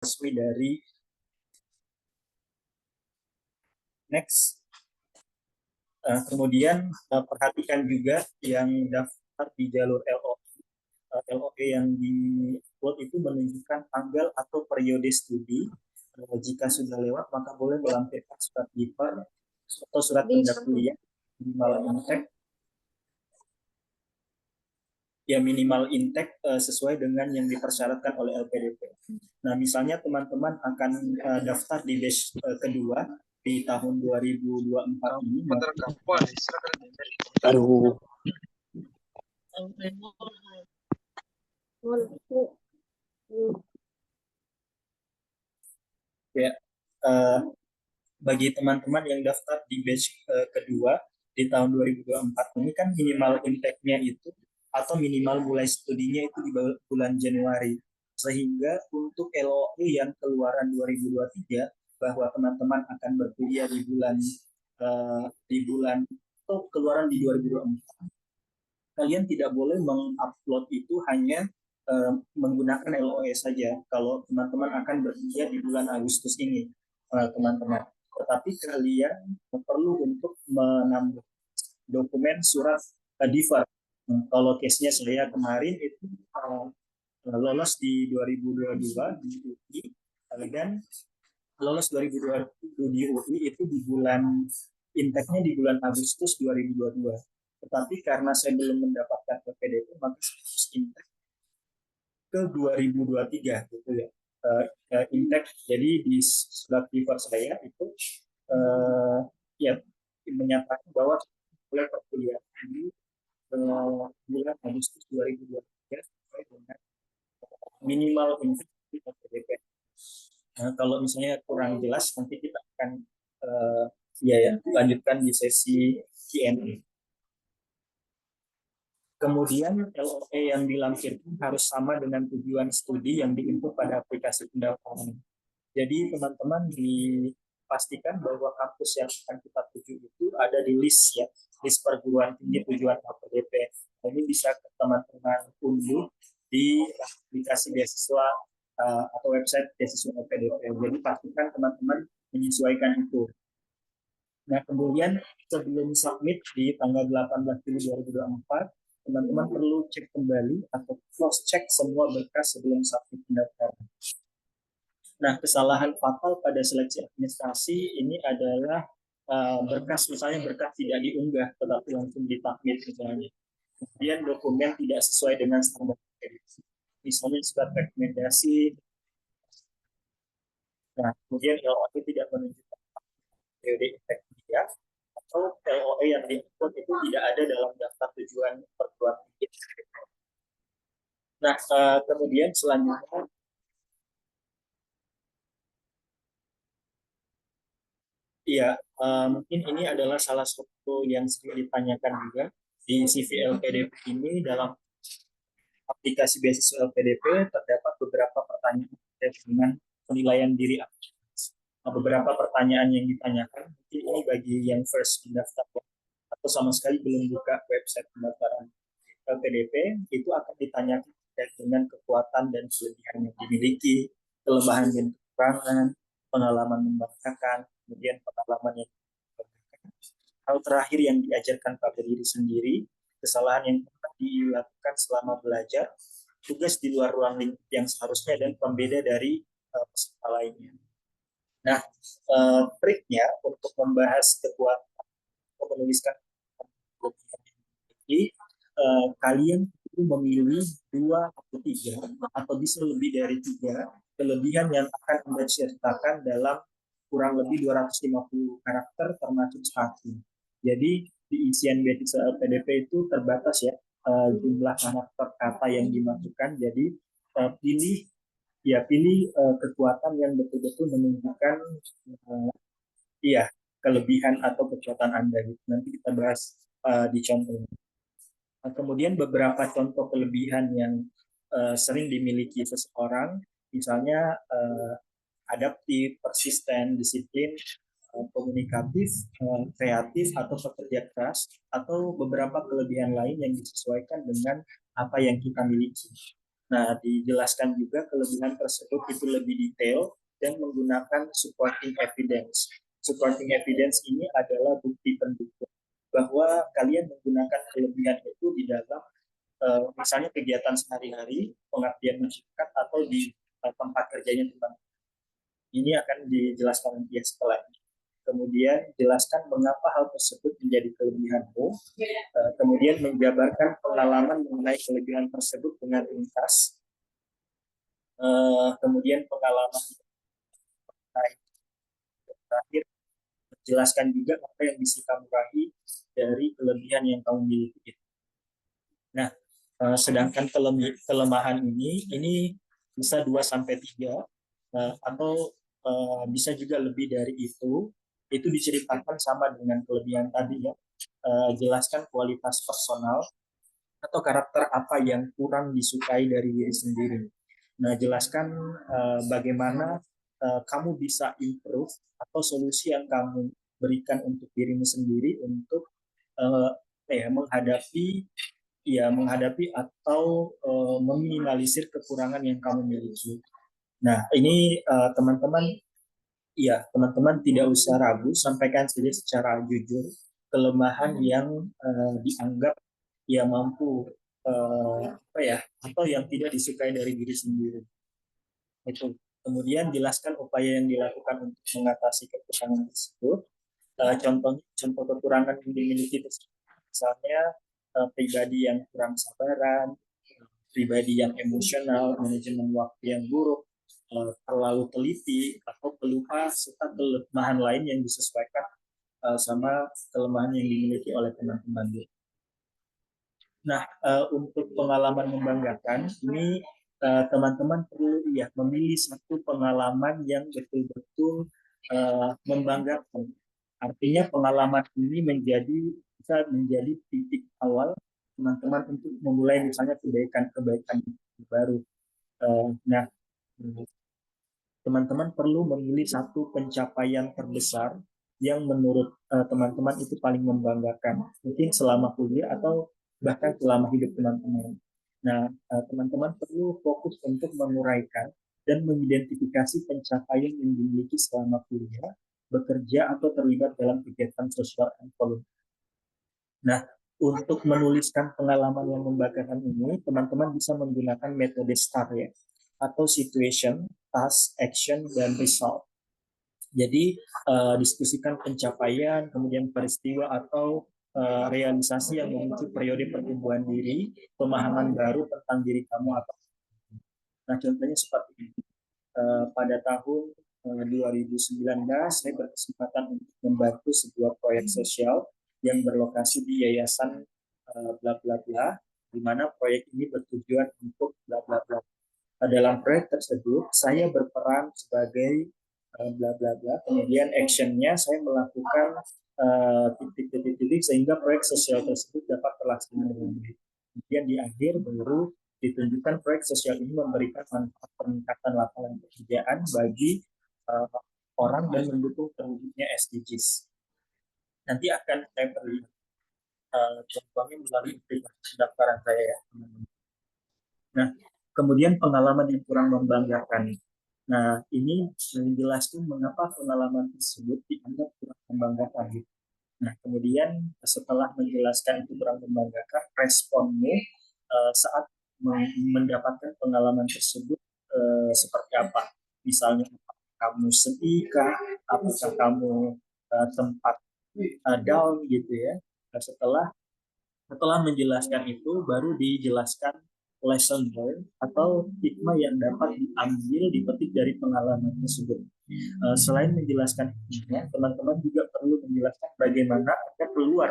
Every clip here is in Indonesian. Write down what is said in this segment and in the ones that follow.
resmi dari next. Kemudian perhatikan juga yang daftar di jalur LOE. LOE yang di-upload itu menunjukkan tanggal atau periode studi. Jika sudah lewat, maka boleh melampirkan surat IPAR atau surat tanda kuliah minimal intake. Ya, minimal intake sesuai dengan yang dipersyaratkan oleh LPDP. Nah, misalnya teman-teman akan daftar di batch kedua di tahun 2024 ini. Aduh. Ya, bagi teman-teman yang daftar di batch kedua di tahun 2024 ini kan minimal intake-nya itu atau minimal mulai studinya itu di bulan Januari. Sehingga untuk LOE yang keluaran 2023 bahwa teman-teman akan berkuliah di bulan atau keluaran di 2024, kalian tidak boleh mengupload itu hanya menggunakan LOE saja kalau teman-teman akan berkuliah di bulan Agustus ini, teman-teman. Tetapi kalian perlu untuk menambah dokumen surat DIVAR. Kalau case-nya saya kemarin itu lolos di 2022 di UI, dan lolos 2020 di UI itu di bulan intake-nya di bulan Agustus 2022. Tetapi karena saya belum mendapatkan PPDP, maka saya harus intake ke 2023 gitu ya. Intake, jadi di surat DIVAR saya itu ya menyatakan bahwa mulai perkuliahan di bulan Agustus 2023 sesuai dengan minimal intake di PPDP. Nah, kalau misalnya kurang jelas, nanti kita akan lanjutkan di sesi Q&A. Kemudian LOE yang dilampirkan harus sama dengan tujuan studi yang diinput pada aplikasi pendaftaran. Jadi teman-teman dipastikan bahwa kampus yang akan kita tuju itu ada di list ya, list perguruan tinggi tujuan LPDP. Ini bisa teman-teman unduh di aplikasi beasiswa atau website beasiswa LPDP. Jadi pastikan teman-teman menyesuaikan itu. Nah, kemudian sebelum submit di tanggal 18 Juli 2024, teman-teman perlu cek kembali atau cross check semua berkas sebelum submit pendaftaran. Nah, kesalahan fatal pada seleksi administrasi ini adalah berkas, misalnya berkas tidak diunggah tetapi langsung ditakmit misalnya. Kemudian dokumen tidak sesuai dengan standar akreditasi. Misalnya surat rekomendasi. Nah, kemudian LOE tidak menunjukkan periode intake dia, atau LOE yang diinput itu tidak ada dalam daftar tujuan perguruan tinggi. Nah, kemudian selanjutnya ya, mungkin ini adalah salah satu yang sering ditanyakan juga di CV LPDP ini. Dalam aplikasi beasiswa LPDP terdapat beberapa pertanyaan terkait dengan penilaian diri. Beberapa pertanyaan yang ditanyakan, mungkin ini bagi yang first mendaftar atau sama sekali belum buka website pendaftaran LPDP, itu akan ditanyakan terkait dengan kekuatan dan kelebihan yang dimiliki, kelemahan dan kekurangan, pengalaman membanggakan, kemudian pengalaman yang membanggakan, hal terakhir yang diajarkan pada diri sendiri, kesalahan yang pernah dilakukan selama belajar, tugas di luar ruang lingkup yang seharusnya, dan pembeda dari peserta lainnya. Nah, triknya untuk membahas kekuatan atau menuliskan ini, kalian perlu memilih 2 atau 3 atau bisa lebih dari 3 kelebihan yang akan Anda ceritakan dalam kurang lebih 250 karakter termasuk satu. Jadi di isian beasiswa LPDP itu terbatas ya, jumlah karakter kata yang dimasukkan. Jadi pilih kekuatan yang betul-betul menunjukkan kelebihan atau kekuatan Anda. Nanti kita bahas di contoh. Nah, kemudian beberapa contoh kelebihan yang sering dimiliki seseorang, misalnya adaptif, persisten, disiplin, komunikatif, kreatif, atau pekerja keras, atau beberapa kelebihan lain yang disesuaikan dengan apa yang kita miliki. Nah, dijelaskan juga kelebihan tersebut itu lebih detail dan menggunakan supporting evidence. Supporting evidence ini adalah bukti pendukung bahwa kalian menggunakan kelebihan itu di dalam misalnya kegiatan sehari-hari, pengabdian masyarakat, atau di tempat kerjanya teman. Ini akan dijelaskan nanti setelah ini. Kemudian jelaskan mengapa hal tersebut menjadi kelebihanmu. Kemudian menjabarkan pengalaman mengenai kelebihan tersebut dengan ringkas. Kemudian pengalaman terakhir, jelaskan juga apa yang bisa kamu raih dari kelebihan yang kamu miliki. Nah, sedangkan kelemahan ini bisa 2-3 atau bisa juga lebih dari itu diceritakan sama dengan kelebihan tadi ya. Jelaskan kualitas personal atau karakter apa yang kurang disukai dari diri sendiri. Nah, jelaskan bagaimana kamu bisa improve atau solusi yang kamu berikan untuk dirimu sendiri untuk menghadapi atau meminimalisir kekurangan yang kamu miliki. Nah, ini teman-teman tidak usah ragu, sampaikan saja secara jujur kelemahan yang dianggap mampu atau yang tidak disukai dari diri sendiri. Itu. Kemudian jelaskan upaya yang dilakukan untuk mengatasi kekurangan tersebut. Contoh kekurangan yang dimiliki tersebut, misalnya pribadi yang kurang sabaran, pribadi yang emosional, manajemen waktu yang buruk, terlalu teliti, atau pelupa, serta kelemahan lain yang disesuaikan sama kelemahan yang dimiliki oleh teman-teman. Nah, untuk pengalaman membanggakan, ini teman-teman perlu memilih satu pengalaman yang betul-betul membanggakan. Artinya pengalaman ini bisa menjadi titik awal teman-teman untuk memulai misalnya kebaikan-kebaikan baru. Nah, teman-teman perlu memilih satu pencapaian terbesar yang menurut teman-teman itu paling membanggakan, mungkin selama kuliah atau bahkan selama hidup teman-teman. Nah, teman-teman perlu fokus untuk menguraikan dan mengidentifikasi pencapaian yang dimiliki selama kuliah, bekerja, atau terlibat dalam kegiatan sosial dan volunteer. Nah, untuk menuliskan pengalaman yang membanggakan ini, teman-teman bisa menggunakan metode STAR ya, atau Situation, Task, Action, dan Result. Jadi, diskusikan pencapaian, kemudian peristiwa atau realisasi yang memicu periode pertumbuhan diri, pemahaman baru tentang diri kamu atau. Nah, contohnya seperti ini. Pada tahun 2019, saya berkesempatan untuk membantu sebuah proyek sosial yang berlokasi di Yayasan bla bla bla, di mana proyek ini bertujuan untuk bla bla bla. Dalam proyek tersebut, saya berperan sebagai bla bla bla. Kemudian actionnya saya melakukan titik-titik sehingga proyek sosial tersebut dapat terlaksana dengan baik. Kemudian di akhir baru ditunjukkan proyek sosial ini memberikan manfaat peningkatan lapangan pekerjaan bagi uh, orang dan mendukung terwujudnya SDGs. Nanti akan saya beri contohnya melalui aplikasi pendaftaran saya ya. Nah, kemudian pengalaman yang kurang membanggakan. Nah, ini menjelaskan mengapa pengalaman tersebut dianggap kurang membanggakan. Nah, kemudian setelah menjelaskan itu kurang membanggakan, responmu saat mendapatkan pengalaman tersebut seperti apa? Misalnya, kamu sedih kah? Apakah kamu sempat down gitu ya? Nah, setelah menjelaskan itu, baru dijelaskan lesson learned atau hikmah yang dapat diambil dipetik dari pengalaman tersebut. Selain menjelaskan hikmahnya, teman-teman juga perlu menjelaskan bagaimana agar keluar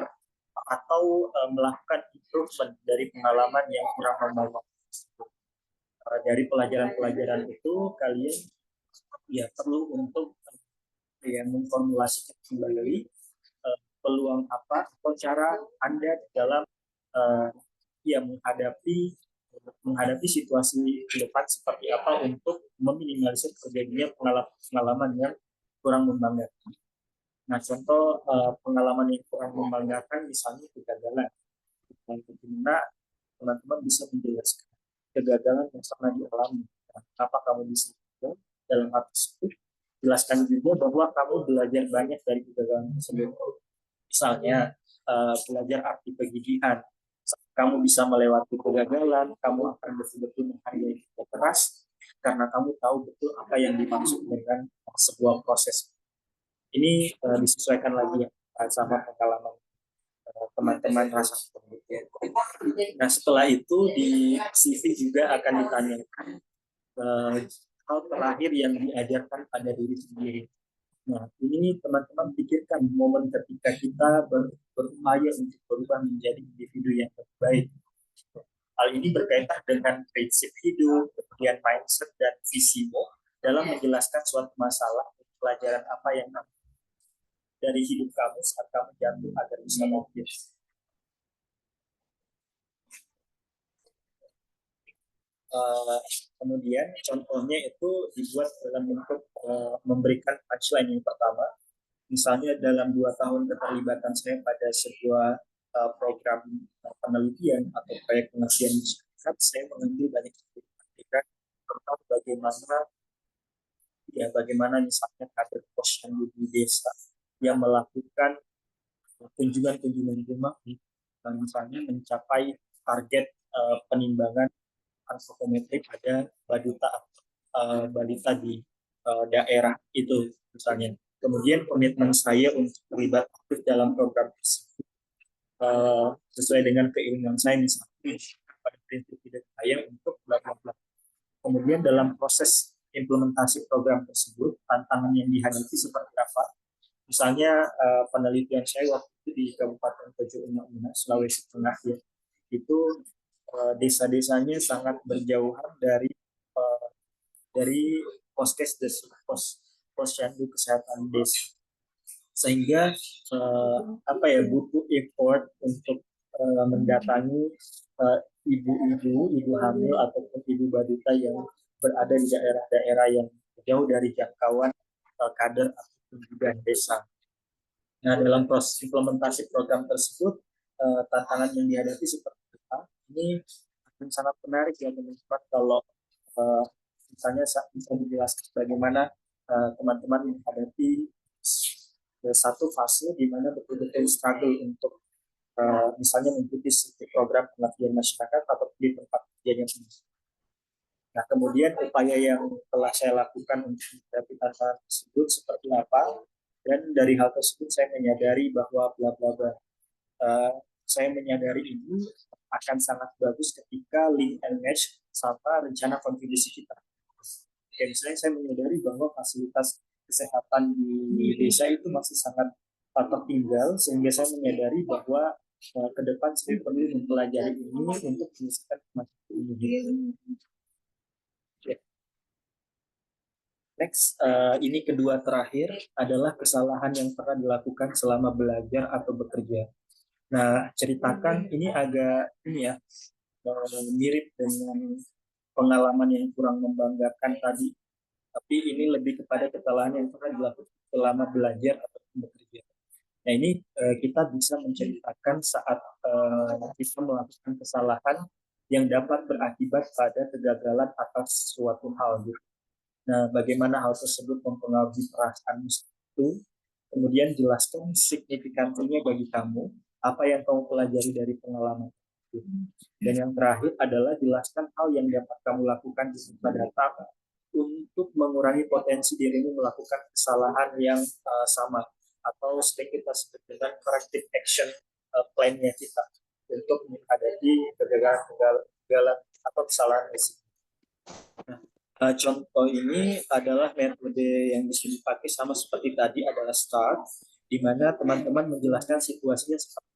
atau melakukan improvement dari pengalaman yang kurang membawa. Dari pelajaran-pelajaran itu kalian perlu untuk memformulasikan kembali peluang apa atau cara Anda dalam uh, menghadapi situasi ke depan seperti apa untuk meminimalisir terjadinya pengalaman yang kurang membanggakan. Nah, contoh pengalaman yang kurang membanggakan misalnya kegagalan. Bagaimana teman-teman bisa menjelaskan kegagalan yang pernah dialami. Nah, kenapa kamu bisa gagal dalam hal tersebut? Jelaskan juga bahwa kamu belajar banyak dari kegagalan tersebut. Misalnya belajar arti kegigihan. Kamu bisa melewati kegagalan, kamu akan betul-betul menghargai kerja keras karena kamu tahu betul apa yang dimaksud dengan sebuah proses. Ini disesuaikan lagi ya sama pengalaman teman-teman rasa penelitian. Nah, setelah itu di CV juga akan ditanyakan hal terakhir yang diajarkan pada diri sendiri. Nah, ini teman-teman pikirkan momen ketika kita berupaya untuk berubah menjadi individu yang lebih baik. Hal ini berkaitan dengan prinsip hidup, kemudian mindset, dan visimu dalam menjelaskan suatu masalah, pelajaran apa yang dari hidup kamu saat kamu jatuh agar bisa bangkit. Kemudian contohnya itu dibuat dalam bentuk memberikan punchline yang pertama. Misalnya dalam 2 tahun keterlibatan saya pada sebuah program penelitian atau proyek pengabdian masyarakat, saya mengambil banyak pendidikan tentang bagaimana misalnya kader posyandu di desa yang melakukan kunjungan-kunjungan rumah misalnya mencapai target penimbangan antropometri pada balita di daerah itu misalnya. Kemudian komitmen saya untuk terlibat aktif dalam program tersebut sesuai dengan keinginan saya misalnya pada prinsip hidup saya untuk bla bla bla. Kemudian dalam proses implementasi program tersebut tantangan yang dihadapi seperti apa? Misalnya penelitian saya waktu itu di Kabupaten Tojo Una, Sulawesi Tengah ya, itu desa-desanya sangat berjauhan dari poskes posyandu kesehatan desa, sehingga butuh effort untuk mendatangi ibu hamil ataupun ibu balita yang berada di daerah-daerah yang jauh dari jangkauan kader ataupun juga desa. Nah, dalam proses implementasi program tersebut, tantangan yang dihadapi seperti apa? Ini akan sangat menarik ya teman-teman kalau misalnya bisa dijelaskan bagaimana teman-teman menghadapi satu fase di mana betul-betul struggle untuk misalnya mengikuti program pengabdian masyarakat atau di tempat kerjanya sendiri. Nah, kemudian upaya yang telah saya lakukan untuk menghadapi tantangan tersebut seperti apa? Dan dari hal tersebut saya menyadari bahwa bla bla bla. Saya menyadari ini akan sangat bagus ketika link and match sama rencana kontribusi kita. Oke, misalnya saya menyadari bahwa fasilitas kesehatan di desa itu masih sangat tertinggal, sehingga saya menyadari bahwa ke depan saya perlu mempelajari ini untuk menyelesaikan kemajuan ini. Next, ini kedua terakhir adalah kesalahan yang pernah dilakukan selama belajar atau bekerja. Nah, ceritakan ini agak mirip dengan pengalaman yang kurang membanggakan tadi, tapi ini lebih kepada kesalahan yang pernah dilakukan selama belajar atau bekerja. Nah, ini kita bisa menceritakan saat kita melakukan kesalahan yang dapat berakibat pada kegagalan atas suatu hal gitu. Nah, bagaimana hal tersebut mempengaruhi perasaan itu, kemudian jelaskan signifikansinya bagi kamu, apa yang kamu pelajari dari pengalaman itu. Dan yang terakhir adalah jelaskan hal yang dapat kamu lakukan di masa datang untuk mengurangi potensi dirimu melakukan kesalahan yang sama, atau sering kita sebut dengan corrective action plan-nya kita untuk menghadapi kegagalan atau kesalahan risiko. Nah, contoh ini adalah metode yang bisa dipakai sama seperti tadi adalah STAR, di mana teman-teman menjelaskan situasinya seperti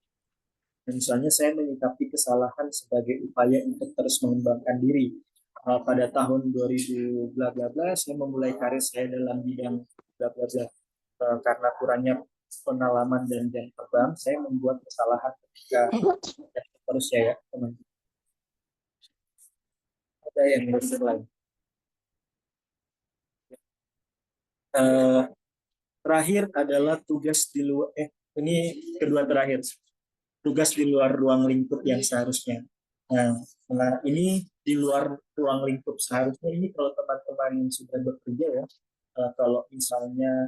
misalnya saya menyikapi kesalahan sebagai upaya untuk terus mengembangkan diri. Pada tahun 2000 bla bla bla saya memulai karir saya dalam bidang bla bla bla. Karena kurangnya pengalaman dan jam terbang, saya membuat kesalahan ketika terus ya teman-teman. Ada yang lebih lain. Terakhir adalah tugas di luar ini kedua terakhir, tugas di luar ruang lingkup yang seharusnya. Nah, ini di luar ruang lingkup. Seharusnya ini kalau teman-teman yang sudah bekerja ya, kalau misalnya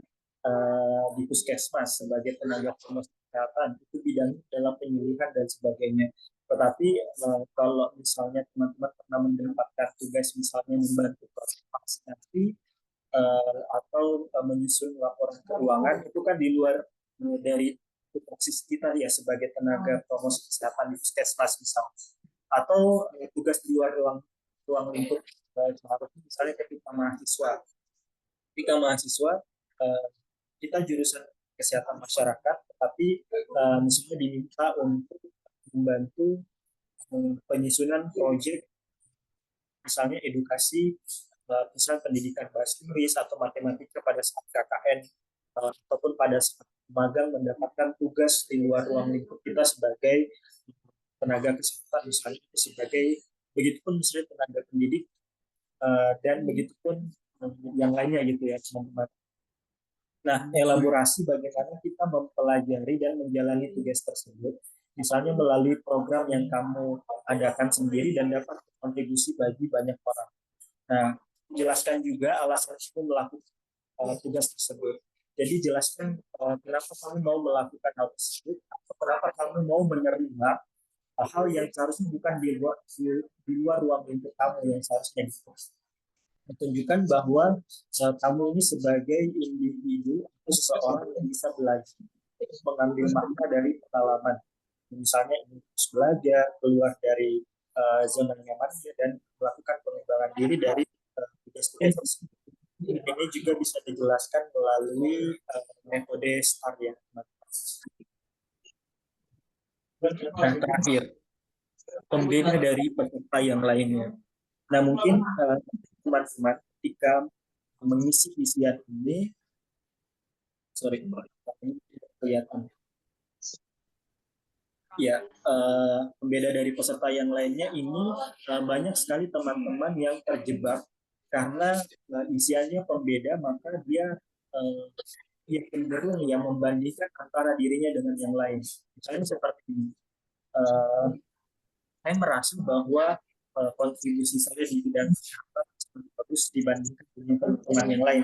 di puskesmas sebagai tenaga promosi kesehatan itu bidang dalam penyuluhan dan sebagainya. Tetapi kalau misalnya teman-teman pernah mendapatkan tugas misalnya membantu proses vaksinasi atau menyusun laporan keuangan, itu kan di luar dari tupoksi kita ya sebagai tenaga promosi kesehatan di puskesmas misalnya, atau tugas di luar ruang lingkup seharusnya misalnya ketika mahasiswa kita jurusan kesehatan masyarakat, tetapi misalnya diminta untuk membantu penyusunan proyek misalnya edukasi, misalnya pendidikan bahasa Inggris atau matematika pada saat KKN ataupun pada saat magang mendapatkan tugas di luar ruang lingkup kita sebagai tenaga kesehatan misalnya sebagai begitupun misalnya tenaga pendidik dan begitupun yang lainnya gitu ya teman-teman. Nah, elaborasi bagaimana kita mempelajari dan menjalani tugas tersebut, misalnya melalui program yang kamu adakan sendiri dan dapat kontribusi bagi banyak orang. Nah, jelaskan juga alasan kamu melakukan tugas tersebut. Jadi jelaskan kenapa kamu mau melakukan hal tersebut, atau kenapa kamu mau menerima hal yang seharusnya bukan di luar ruang lingkup kamu yang seharusnya difokus. Menunjukkan bahwa kamu ini sebagai individu atau seseorang yang bisa belajar mengambil makna dari pengalaman, misalnya ingin terus belajar keluar dari zona nyamannya dan melakukan pengembangan diri dari tugas-tugas tersebut. Ini juga bisa dijelaskan melalui metode STAR ya. Nah, terakhir, pembeda dari peserta yang lainnya. Nah, mungkin teman-teman ketika mengisi isian ini, sorry, ini tidak kelihatan. Ya, pembeda dari peserta yang lainnya ini banyak sekali teman-teman yang terjebak karena isiannya pembeda, maka dia cenderung yang membandingkan antara dirinya dengan yang lain. Misalnya seperti ini. Saya merasa bahwa kontribusi saya di bidang kesehatan bagus dibandingkan dengan teman-teman yang lain.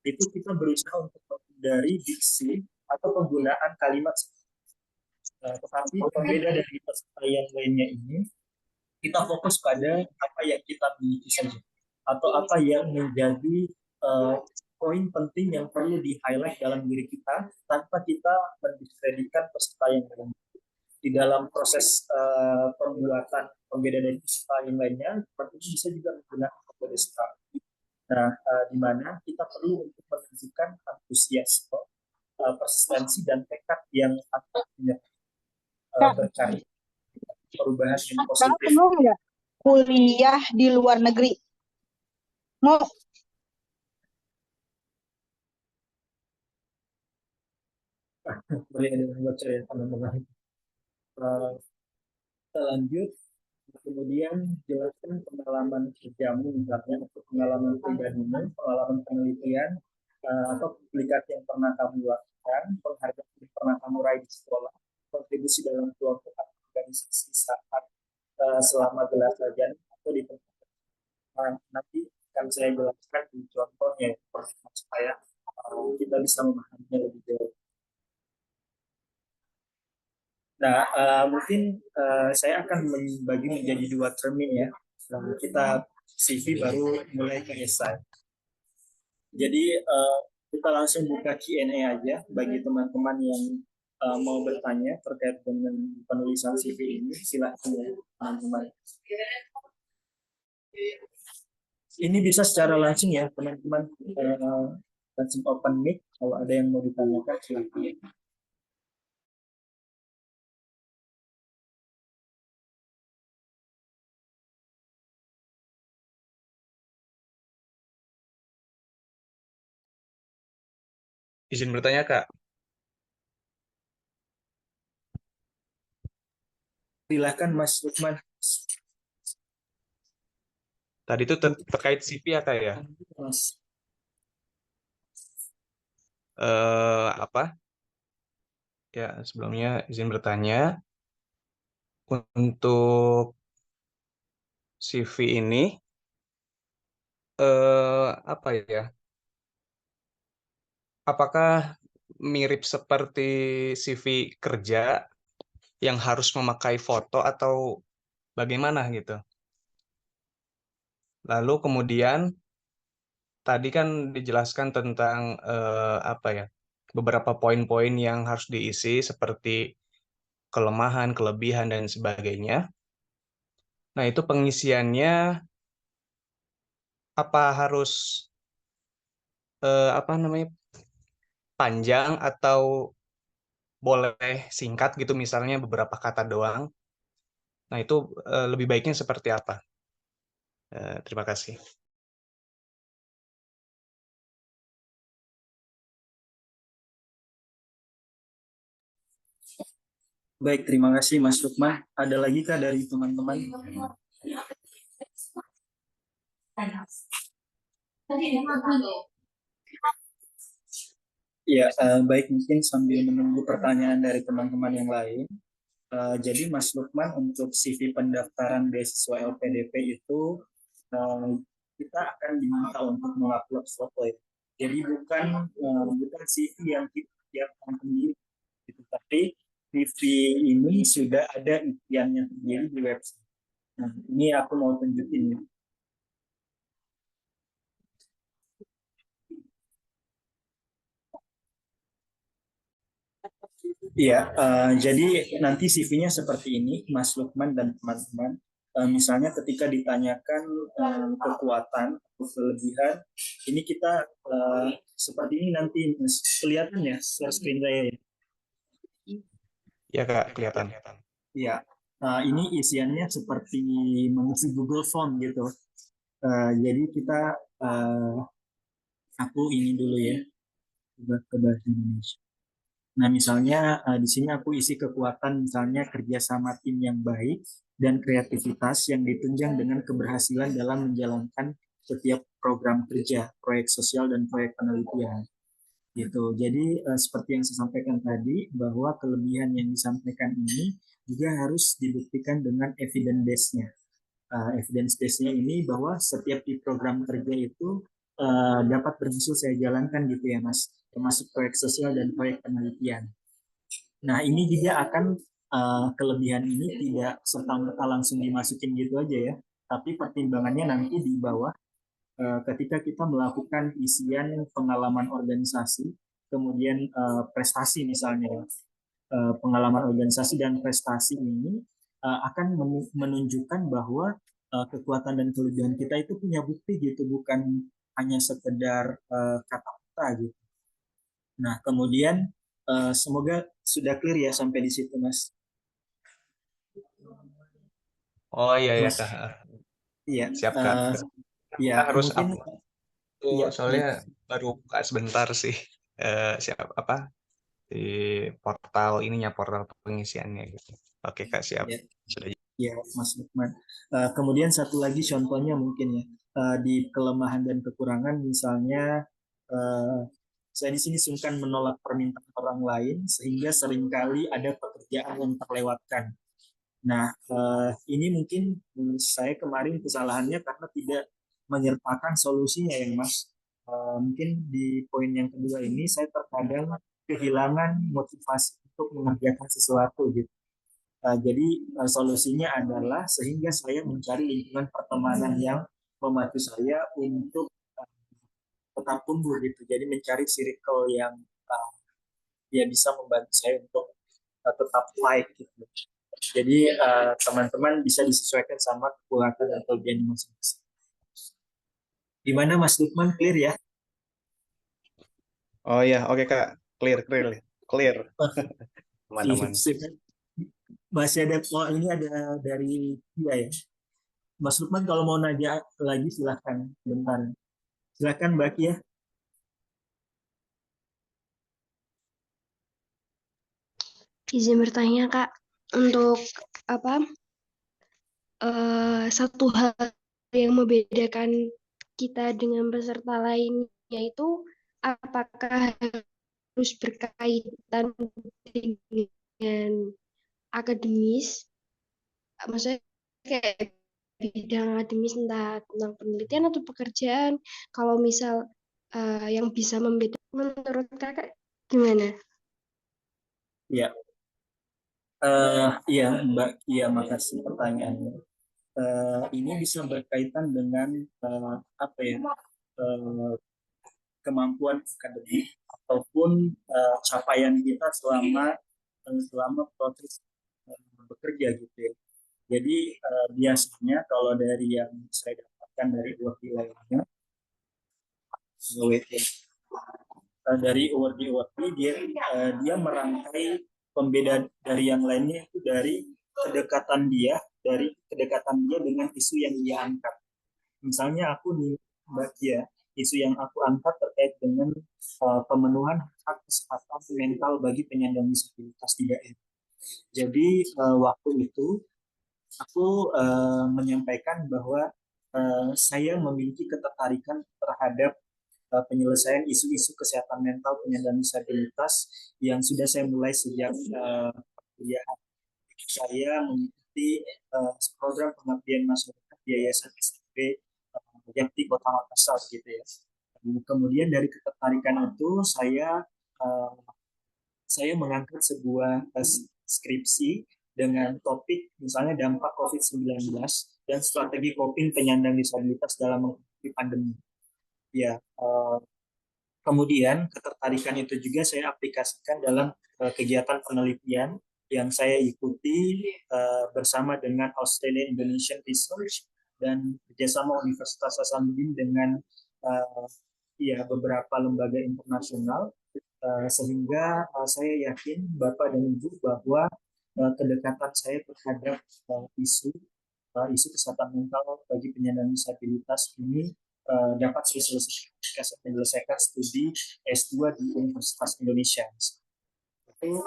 Itu kita berusaha untuk menghindari diksi atau penggunaan kalimat tetapi pembeda dari peserta yang lainnya ini kita fokus pada apa yang kita miliki saja atau apa yang menjadi poin penting yang perlu di-highlight dalam diri kita tanpa kita mendiskreditkan peserta yang lain. Di dalam proses pembuatan pembeda dari peserta yang lainnya, bisa juga menggunakan metode STAR. Nah, di mana kita perlu untuk menunjukkan antusiasme, persistensi dan tekad yang akhirnya berkarya perubahan yang positif. Mau nggak kuliah di luar negeri? Mau? Boleh dengan baca ya teman-teman. Kita lanjut. Kemudian jelaskan pengalaman kerjamu misalnya atau pengalaman pribadimu, pengalaman penelitian atau publikasi yang pernah kamu lakukan, penghargaan yang pernah kamu raih di sekolah, kontribusi dalam kelompok atau organisasi saat selama gelar sarjana atau di tempat. Nanti akan saya jelaskan di contohnya supaya kita bisa memahaminya lebih jauh. Nah, mungkin saya akan membagi menjadi dua termin ya. Nah, kita CV baru mulai ke esai. Jadi kita langsung buka Q&A aja bagi teman-teman yang mau bertanya terkait dengan penulisan CV ini. Silakan ya teman-teman. Ini bisa secara langsung ya teman-teman. Langsung open mic kalau ada yang mau ditanyakan silakan. Izin bertanya, Kak. Silakan Mas Lukman. Tadi itu terkait CV ya, Kak ya? Mas. Apa? Ya, sebelumnya izin bertanya. Untuk CV ini apa ya? Apakah mirip seperti CV kerja yang harus memakai foto atau bagaimana gitu? Lalu kemudian tadi kan dijelaskan tentang apa ya? Beberapa poin-poin yang harus diisi seperti kelemahan, kelebihan dan sebagainya. Nah, itu pengisiannya apa harus apa namanya? Panjang atau boleh singkat gitu misalnya beberapa kata doang. Nah, itu lebih baiknya seperti apa? Terima kasih. Baik, terima kasih Mas Lukman. Ada lagi kah dari teman-teman? Ya, baik, mungkin sambil menunggu pertanyaan dari teman-teman yang lain. Jadi Mas Lukman, untuk CV pendaftaran beasiswa LPDP itu eh, kita akan diminta untuk mengupload foto ya. Jadi bukan CV yang kita siapkan sendiri, gitu. Tapi CV ini sudah ada isiannya sendiri di website. Nah, ini aku mau tunjukin. Iya, jadi nanti CV-nya seperti ini, Mas Lukman dan teman-teman. Misalnya ketika ditanyakan kekuatan atau kelebihan, ini kita seperti ini nanti, Mas. Kelihatan ya share screen saya ya? Ya, Kak, kelihatan. Iya, ini isiannya seperti mengisi Google Form gitu. Jadi eh, aku ini dulu ya, coba ke bahasa Indonesia. Nah, misalnya di sini aku isi kekuatan, misalnya kerjasama tim yang baik dan kreativitas yang ditunjang dengan keberhasilan dalam menjalankan setiap program kerja, proyek sosial dan proyek penelitian. Gitu. Jadi seperti yang saya sampaikan tadi, bahwa kelebihan yang disampaikan ini juga harus dibuktikan dengan evidence base-nya. Evidence base-nya ini bahwa setiap di program kerja itu dapat berhasil saya jalankan gitu ya Mas, termasuk proyek sosial dan proyek penelitian. Nah, ini juga akan kelebihan ini tidak serta-merta langsung dimasukin gitu aja ya. Tapi pertimbangannya nanti di bawah ketika kita melakukan isian pengalaman organisasi, kemudian prestasi misalnya. Pengalaman organisasi dan prestasi ini akan menunjukkan bahwa kekuatan dan kelebihan kita itu punya bukti gitu, bukan hanya sekedar kata-kata gitu. Nah, kemudian semoga sudah clear ya sampai di situ, Mas. Oh iya ya, Mas, Kak. iya, Siap, Kak. eh, ya Kita harus mungkin upload tuh ya soalnya baru buka sebentar sih. Siap apa di portal ininya, portal pengisiannya gitu. Oke, Kak, siap. ya, Sudah. ya, Mas Lukman. Kemudian satu lagi contohnya mungkin ya, di kelemahan dan kekurangan misalnya eh, saya di sini sungkan menolak permintaan orang lain sehingga seringkali ada pekerjaan yang terlewatkan. Nah, ini mungkin saya kemarin kesalahannya karena tidak menyertakan solusinya ya, Mas. Mungkin di poin yang kedua ini saya terkadang kehilangan motivasi untuk mengerjakan sesuatu gitu. Jadi solusinya adalah sehingga saya mencari lingkungan pertemanan yang memacu saya untuk tetap tumbuh gitu. Jadi mencari circle yang uh, ya bisa membantu saya untuk tetap fight gitu. Jadi teman-teman bisa disesuaikan sama kekuatan dan kelebihan masing-masing. Gimana Mas Lukman, clear ya? Oh iya, oke, Kak. Clear, clear, clear, Sip, teman-teman. sip. Masih ada, oh ini ada dari dia ya. Mas Lukman kalau mau nanya lagi silahkan bentar. Silahkan Mbak Kia. Izin bertanya Kak, untuk apa satu hal yang membedakan kita dengan peserta lain yaitu apakah harus berkaitan dengan akademis, maksudnya kayak bidang akademis, entah tentang penelitian atau pekerjaan. Kalau misal yang bisa membedakan, menurut kakak gimana? Ya, iya Mbak Kia, makasih pertanyaannya. Ini bisa berkaitan dengan apa ya, kemampuan akademik ataupun capaian kita selama proses bekerja gitu ya. Jadi biasanya kalau dari yang saya dapatkan dari wilayahnya, dari award dia merangkai pembeda dari yang lainnya itu dari kedekatan dia dengan isu yang dia angkat. Misalnya aku nih Mbak Kia, isu yang aku angkat terkait dengan pemenuhan hak kesehatan mental bagi penyandang disabilitas 3M. Jadi waktu itu aku menyampaikan bahwa saya memiliki ketertarikan terhadap penyelesaian isu-isu kesehatan mental penyandang disabilitas yang sudah saya mulai sejak kuliah. Saya mengikuti program pengabdian masyarakat di Yayasan SMP Jakti Kota Makassar gitu ya. Kemudian dari ketertarikan itu saya mengangkat sebuah skripsi dengan topik misalnya dampak COVID-19 dan strategi coping penyandang disabilitas dalam menghadapi pandemi. Ya, kemudian ketertarikan itu juga saya aplikasikan dalam kegiatan penelitian yang saya ikuti bersama dengan Australian Indonesian Research dan kerjasama Universitas Hasanuddin dengan beberapa lembaga internasional, sehingga saya yakin Bapak dan Ibu bahwa kedekatan saya terhadap isu kesehatan mental bagi penyandang disabilitas ini dapat diselesaikan ketika saya menyelesaikan studi S2 di Universitas Indonesia. Itu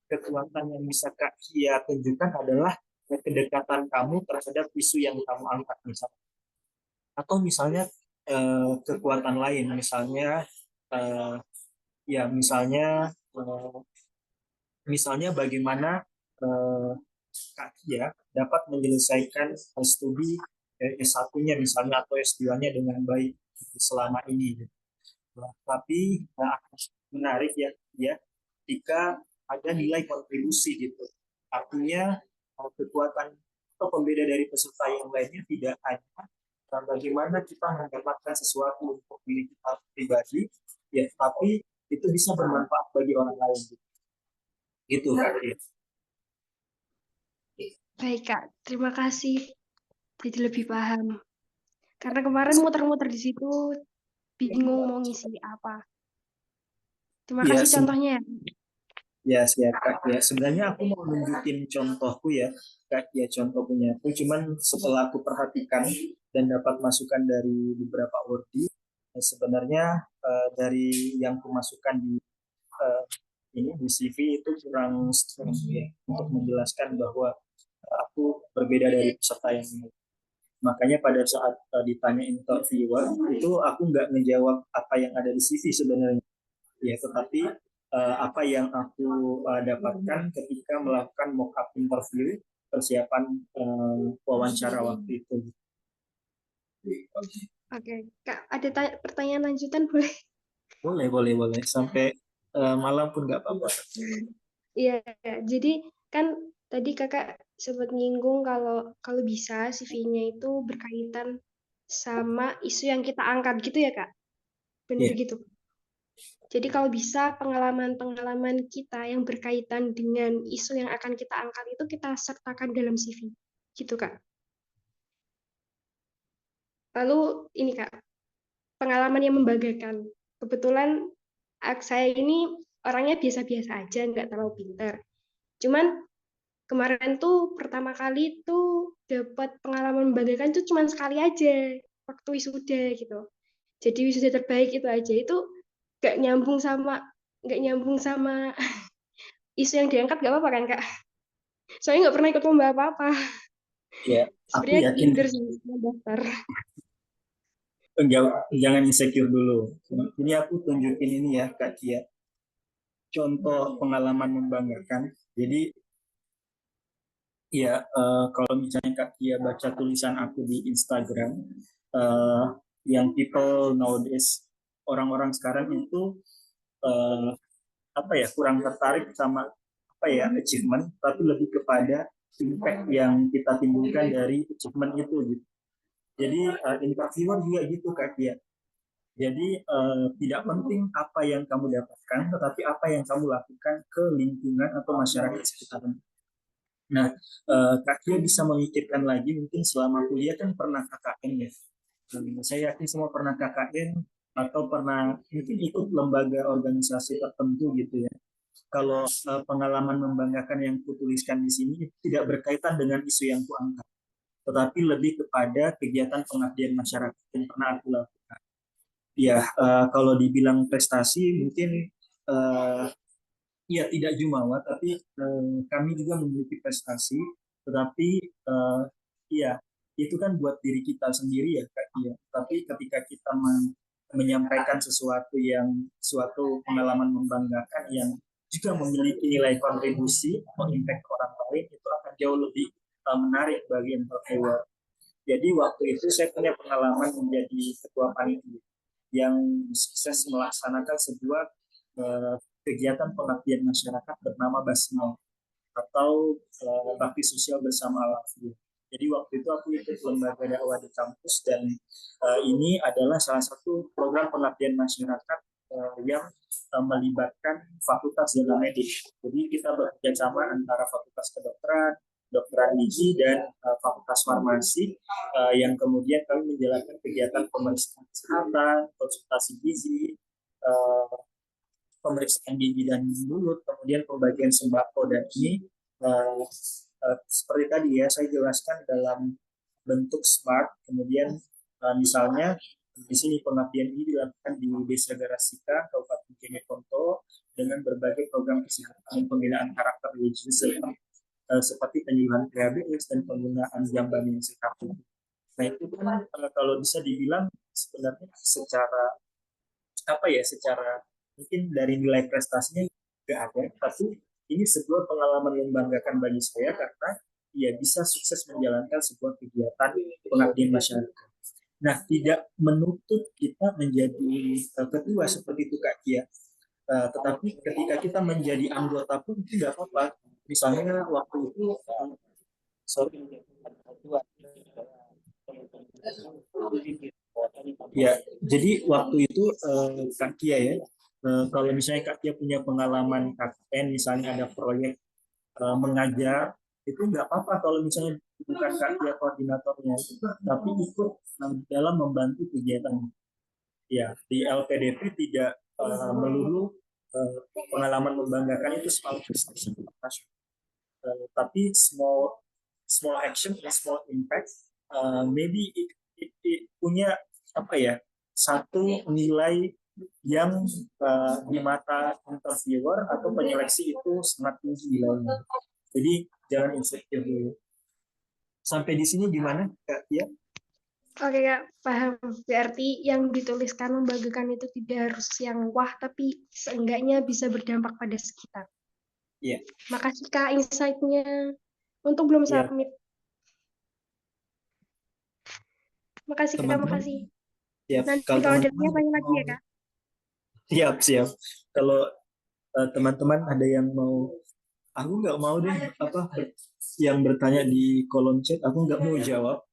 kekuatan yang bisa Kak Kia tunjukkan adalah kedekatan kamu terhadap isu yang kamu angkat misalnya. Atau misalnya kekuatan lain, misalnya misalnya bagaimana Kak Kia dapat menyelesaikan studi S1-nya misalnya atau S2-nya dengan baik selama ini. Tapi menarik ya jika ada nilai kontribusi gitu. Artinya kekuatan atau pembeda dari peserta yang lainnya tidak hanya bagaimana kita mendapatkan sesuatu untuk diri kita pribadi, ya, tapi itu bisa bermanfaat bagi orang lain. Gitu Kak. Baik Kak, terima kasih. Jadi lebih paham. Karena kemarin muter-muter di situ, bingung mau ngisi apa. Terima Ya, kasih contohnya. Ya, siap Kak. Ya, sebenarnya aku mau nunjukin contohku ya, Kak. Ya, contoh punya aku. Cuman setelah aku perhatikan dan dapat masukan dari beberapa wordy, sebenarnya dari yang aku masukkan di CV itu kurang strong ya untuk menjelaskan bahwa aku berbeda dari peserta yang lain. Makanya pada saat ditanya interviewer itu aku nggak ngejawab apa yang ada di CV sebenarnya. Ya, tetapi apa yang aku dapatkan ketika melakukan mock up interview persiapan wawancara waktu itu. Oke, Kak, ada pertanyaan lanjutan boleh? Boleh. Sampai malam pun nggak apa-apa. Iya, jadi kan tadi Kakak sempat nyinggung kalau bisa CV-nya itu berkaitan sama isu yang kita angkat gitu ya, Kak? Benar Yeah. gitu. Jadi kalau bisa pengalaman-pengalaman kita yang berkaitan dengan isu yang akan kita angkat itu kita sertakan dalam CV. Gitu, Kak. Lalu ini, Kak, pengalaman yang membanggakan. Kebetulan saya ini orangnya biasa-biasa aja, nggak terlalu pintar. Cuman kemarin tuh pertama kali tuh dapat pengalaman membanggakan tuh cuma sekali aja waktu wisuda gitu. Jadi wisuda terbaik itu aja itu nggak nyambung sama isu yang diangkat, nggak apa-apa kan Kak? Soalnya nggak pernah ikut lomba apa-apa. Ya, aku Sebenarnya yakin. minder sih daftar. Jangan insecure dulu. Ini aku tunjukin ini ya Kak Kia. Contoh pengalaman membanggakan. Jadi Ya, kalau misalnya Kak Kia baca tulisan aku di Instagram, eh, yang people nowadays, orang-orang sekarang itu eh, apa ya, kurang tertarik sama apa ya achievement, tapi lebih kepada impact yang kita timbulkan dari achievement itu gitu. Jadi interviewer juga gitu Kak Kia. Jadi tidak penting apa yang kamu dapatkan, tetapi apa yang kamu lakukan ke lingkungan atau masyarakat sekitar. Nah, Kak Kia bisa memikirkan lagi mungkin selama kuliah kan pernah KKN ya. Saya yakin semua pernah KKN atau pernah mungkin ikut lembaga organisasi tertentu gitu ya. Kalau pengalaman membanggakan yang kutuliskan di sini tidak berkaitan dengan isu yang kuangkat, tetapi lebih kepada kegiatan pengabdian masyarakat yang pernah aku lakukan. Ya, kalau dibilang prestasi mungkin eh, ya tidak jumawa, tapi kami juga memiliki prestasi, tetapi ya itu kan buat diri kita sendiri ya Kak. Ya. Tapi ketika kita menyampaikan suatu pengalaman membanggakan yang juga memiliki nilai kontribusi atau impact ke orang lain, itu akan jauh lebih menarik bagi interviewer. Jadi waktu itu saya punya pengalaman menjadi ketua panitia yang sukses melaksanakan sebuah eh, kegiatan pengabdian masyarakat bernama Basmal atau bakti sosial bersama Al-Afiyah. Jadi waktu itu aku ikut lembaga dakwah di kampus dan ini adalah salah satu program pengabdian masyarakat yang melibatkan fakultas dan medik. Jadi kita bekerja sama antara fakultas kedokteran, kedokteran gigi dan fakultas farmasi yang kemudian kami menjalankan kegiatan pemeriksaan kesehatan, konsultasi gizi, uh, pemeriksaan gigi dan mulut, kemudian pembagian sembako dan ini seperti tadi ya saya jelaskan dalam bentuk smart. Kemudian misalnya di sini pengabdian ini dilakukan di Desa Garasika, Kabupaten Jeneponto dengan berbagai program kesehatan dan pembinaan karakter religius seperti penyuluhan PHBS dan penggunaan jamban yang sehat. Nah itu kan kalau bisa dibilang sebenarnya secara apa ya, secara mungkin dari nilai prestasinya nggak ada, tapi ini sebuah pengalaman yang membanggakan bagi saya karena ia bisa sukses menjalankan sebuah kegiatan pengabdian masyarakat. Nah, tidak menuntut kita menjadi ketua seperti itu Kak Kia. Tetapi ketika kita menjadi anggota pun tidak apa-apa. Misalnya waktu itu, sorry, ya, jadi waktu itu Kak Kia ya, kalau misalnya Kak Kia punya pengalaman KKN, misalnya ada proyek mengajar, itu nggak apa-apa kalau misalnya bukan Kak Kia koordinatornya, tapi ikut dalam membantu kegiatan. Ya, di LPDP tidak melulu pengalaman membanggakan itu soal prestasi, tapi small small action and small impact, maybe it punya apa ya, satu nilai yang di mata interviewer atau penyeleksi itu sangat tinggi nilainya. Jadi jangan insecure dulu. Sampai di sini gimana Kak? Ya. Oke Kak, paham. Berarti yang dituliskan membanggakan itu tidak harus yang wah, tapi seenggaknya bisa berdampak pada sekitar. Iya. Makasih Kak insight-nya. Untuk belum Ya. submit. Makasih Kak, makasih. Ya, Nanti kalau kalau ada teman-teman tanya lagi ya Kak. siap. Kalau teman-teman ada yang mau, aku nggak mau deh apa yang bertanya di kolom chat, aku nggak mau jawab.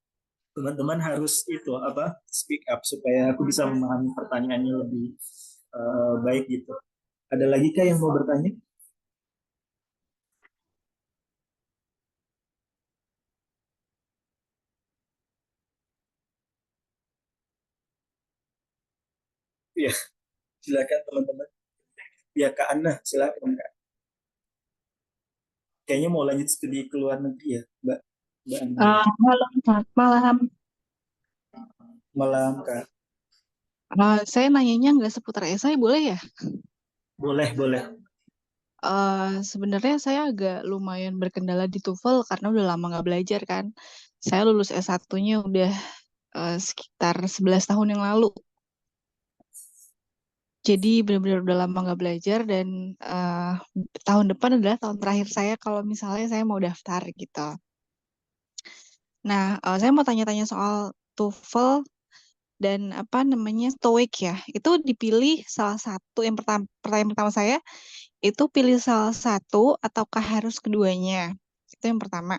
Teman-teman harus itu apa, speak up supaya aku bisa memahami pertanyaannya lebih baik gitu. Ada lagi kah yang mau bertanya? Iya, silakan teman-teman. Ya Kak Anna, silakan Kak. Kayaknya mau lanjut studi ke luar negeri ya, Mbak. Mbak Anna. Malam, Kak. Malam. Malam Kak. Saya nanyanya nggak seputar esai, boleh ya? Boleh. Sebenarnya saya agak lumayan berkendala di TOEFL karena udah lama nggak belajar kan. Saya lulus S1-nya udah sekitar 11 tahun yang lalu. Jadi benar-benar udah lama nggak belajar dan tahun depan adalah tahun terakhir saya kalau misalnya saya mau daftar gitu. Nah, saya mau tanya-tanya soal TOEFL dan TOEIC ya. Itu dipilih salah satu yang pertanyaan pertama saya itu pilih salah satu ataukah harus keduanya? Itu yang pertama.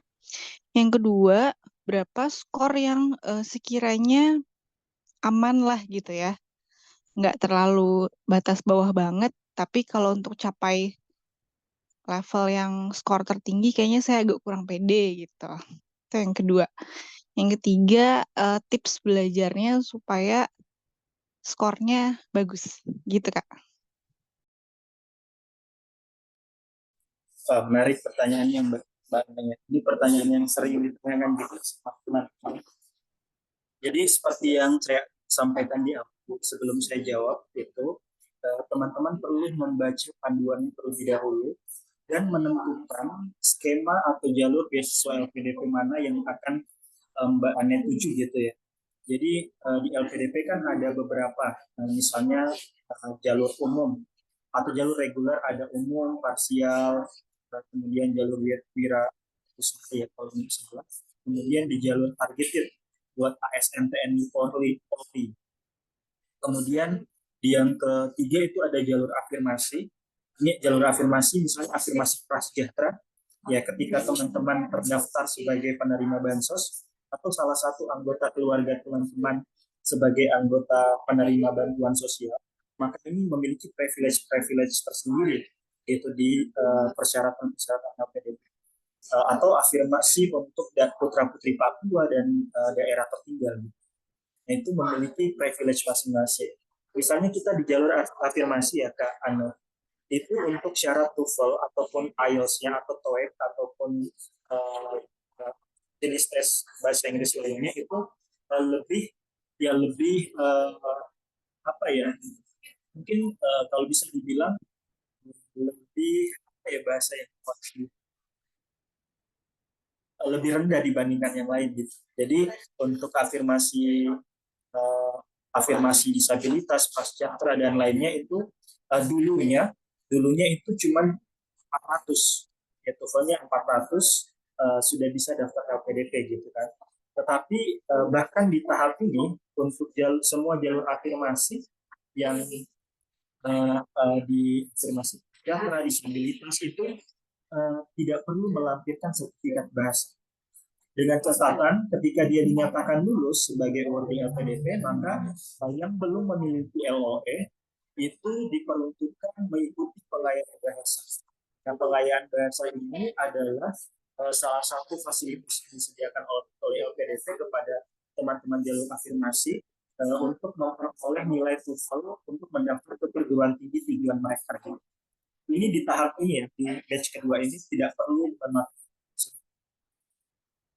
Yang kedua, berapa skor yang sekiranya aman lah gitu ya. Nggak terlalu batas bawah banget, tapi kalau untuk capai level yang skor tertinggi kayaknya saya agak kurang pede gitu. Itu yang kedua. Yang ketiga, tips belajarnya supaya skornya bagus gitu, Kak. Menarik pertanyaan yang banyak. Ini pertanyaan yang sering ditanyakan juga sama teman-teman. Jadi seperti yang saya sampaikan di awal sebelum saya jawab itu, teman-teman perlu membaca panduannya terlebih dahulu dan menentukan skema atau jalur beasiswa LPDP mana yang akan Mbak Ane tuju gitu ya. Jadi di LPDP kan ada beberapa, misalnya jalur umum atau jalur reguler, ada umum, parsial, kemudian jalur wira usaha ya kalau nggak salah. Kemudian di jalur targeted buat ASN, TNI, Polri. Kemudian di yang ketiga itu ada jalur afirmasi. Ini jalur afirmasi, misalnya afirmasi prasejahtera, ya ketika teman-teman terdaftar sebagai penerima bansos atau salah satu anggota keluarga teman-teman sebagai anggota penerima bantuan sosial, maka ini memiliki privilege tersendiri, yaitu di persyaratan LPDP. Atau afirmasi untuk putra-putri Papua dan daerah tertinggal. Nah, itu memiliki privilege masing-masing. Misalnya kita di jalur afirmasi ya Kak Ano, itu untuk syarat TOEFL ataupun IELTS-nya atau TOEIC ataupun jenis tes bahasa Inggris lainnya itu lebih apa ya, mungkin kalau bisa dibilang lebih apa ya bahasa yang lebih rendah dibandingkan yang lain gitu. Jadi untuk afirmasi disabilitas, prasejahtera dan lainnya itu dulunya itu cuma 400, ya TOEFL-nya 400 sudah bisa daftar LPDP gitu kan. Tetapi bahkan di tahap ini untuk semua jalur afirmasi yang di afirmasi prasejahtera disabilitas itu tidak perlu melampirkan sertifikat bahasa. Dengan catatan, ketika dia dinyatakan lulus sebagai awarding LPDP, maka yang belum memiliki LOE itu diperuntukkan mengikuti pengayaan bahasa. Nah, pengayaan bahasa ini adalah salah satu fasilitas yang disediakan oleh LPDP kepada teman-teman jalur afirmasi untuk memperoleh nilai TOEFL untuk mendaftar ke perguruan tinggi tujuan mereka. Ini di tahap ini ya, di batch kedua ini tidak perlu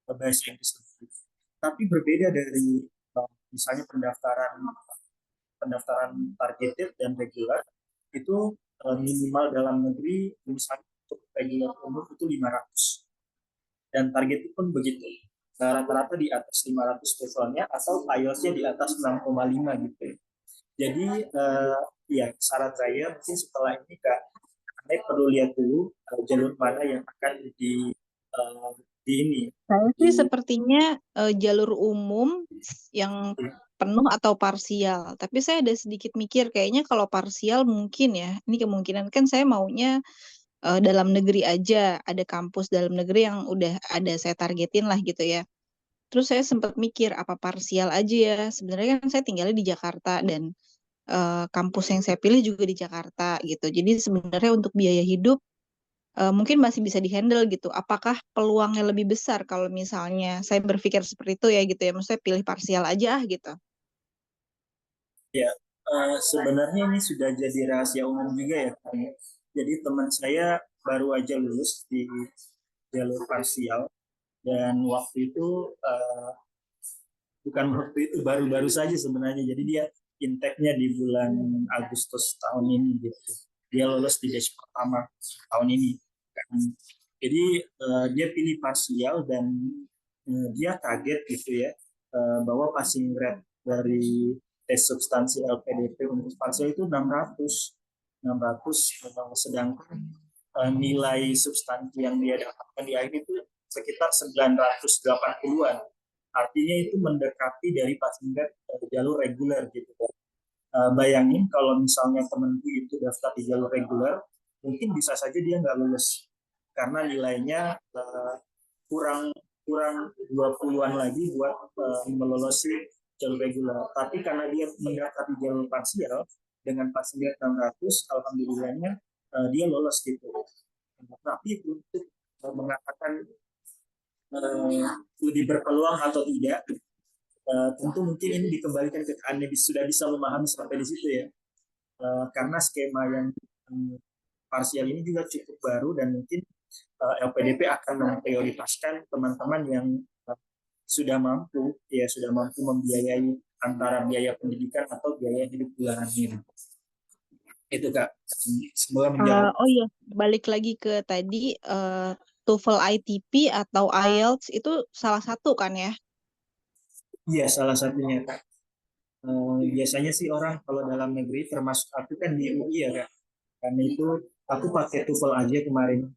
bahasa Inggris. Tapi berbeda dari misalnya pendaftaran targeted dan regular itu minimal dalam negeri, misalnya untuk regular umum itu 500 dan target pun begitu. Rata-rata di atas 500 TOEFL-nya atau IELTS-nya di atas 6,5 gitu. Jadi ya syarat saya mungkin setelah ini Kak Ane perlu lihat dulu jalur mana yang akan di ini. Saya sih sepertinya jalur umum yang penuh atau parsial. Tapi saya ada sedikit mikir kayaknya kalau parsial mungkin ya. Ini kemungkinan kan saya maunya dalam negeri aja. Ada kampus dalam negeri yang udah ada saya targetin lah gitu ya. Terus saya sempat mikir apa parsial aja ya. Sebenarnya kan saya tinggalnya di Jakarta dan kampus yang saya pilih juga di Jakarta gitu. Jadi sebenarnya untuk biaya hidup mungkin masih bisa dihandle gitu. Apakah peluangnya lebih besar kalau misalnya saya berpikir seperti itu ya gitu ya. Maksudnya pilih parsial aja gitu. Ya, sebenarnya ini sudah jadi rahasia umum juga ya. Jadi teman saya baru aja lulus di jalur parsial dan waktu itu bukan waktu itu baru-baru saja sebenarnya. Jadi dia intake-nya di bulan Agustus tahun ini gitu. Dia lulus di batch pertama tahun ini. Jadi dia pilih parsial dan dia kaget gitu ya bahwa passing grade dari tes substansi LPDP untuk parsial itu 600, sedangkan nilai substansi yang dia dapatkan di akhir itu sekitar 980-an. artinya itu mendekati dari pasingkat jalur reguler gitu kan. Bayangin kalau misalnya temenku itu daftar di jalur reguler, mungkin bisa saja dia nggak lulus karena nilainya kurang kurang 20-an lagi buat melolosi jalur reguler. Tapi karena dia mendaftar di jalur parsial dengan pasingkat 600, alhamdulillahnya dia lolos gitu. Tapi untuk mengatakan lebih berpeluang atau tidak, tentu mungkin ini dikembalikan ke Anda sudah bisa memahami sampai di situ ya. Karena skema yang parsial ini juga cukup baru dan mungkin LPDP akan memprioritaskan teman-teman yang sudah mampu membiayai antara biaya pendidikan atau biaya hidup bulanan ini. Itu Kak, semoga menjawab. Oh iya, balik lagi ke tadi TOEFL ITP atau IELTS itu salah satu kan ya? Iya, salah satunya Kak. Biasanya sih orang kalau dalam negeri, termasuk aku kan di UI ya Kak. Karena itu aku pakai TOEFL aja kemarin.